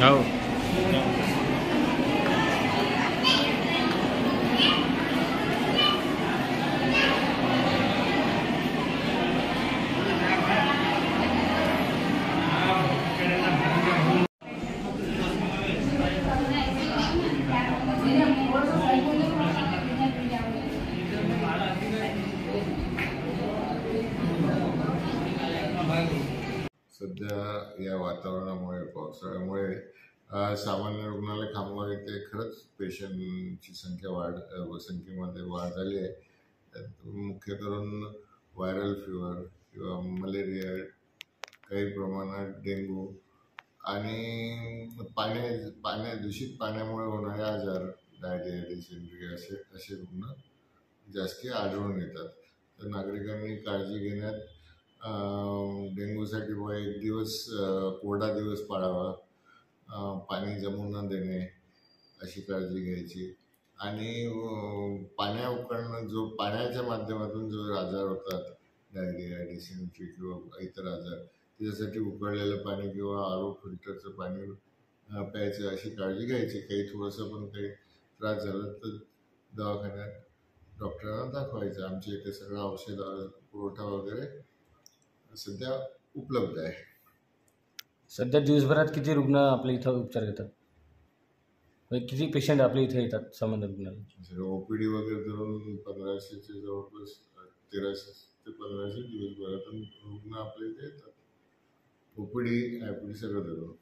हो. सध्या या वातावरणामुळे पावसाळ्यामुळे सामान्य रुग्णालय खामगाव येथे खरंच पेशंटची संख्येमध्ये वाढ झाली आहे. त्यात मुख्य करून व्हायरल फिवर किंवा मलेरिया, काही प्रमाणात डेंग्यू आणि दूषित पाण्यामुळे होणारे आजार, डायरिया, डिसेंट्री असे रुग्ण जास्ती आढळून येतात. तर नागरिकांनी काळजी घेण्यात डेंग्यूसाठी एक दिवस कोरडा दिवस पाळावा, पाणी जमू न देणे अशी काळजी घ्यायची आणि पाण्याच्या माध्यमातून जो आजार होतात, डायरिया, डिसेंट्री किंवा इतर आजार, त्याच्यासाठी उकळलेलं पाणी किंवा आरो फिल्टरचं पाणी प्यायचं अशी काळजी घ्यायची. काही थोडंसं पण काही त्रास झाला तर दवाखान्यात डॉक्टरांना दाखवायचं. आमच्या इथे सगळं औषध पुरवठा वगैरे सध्या उपलब्ध आहे. सध्या दिवसभरात किती रुग्ण आपल्या इथं उपचार घेतात? किती पेशंट आपल्या इथे येतात सामान्य रुग्णालयात? ओपीडी वगैरे धरून 1500चे जवळपास 1300 ते 1500 दिवसभरातून रुग्ण आपल्या इथे येतात. ओपीडी सगळं धरून.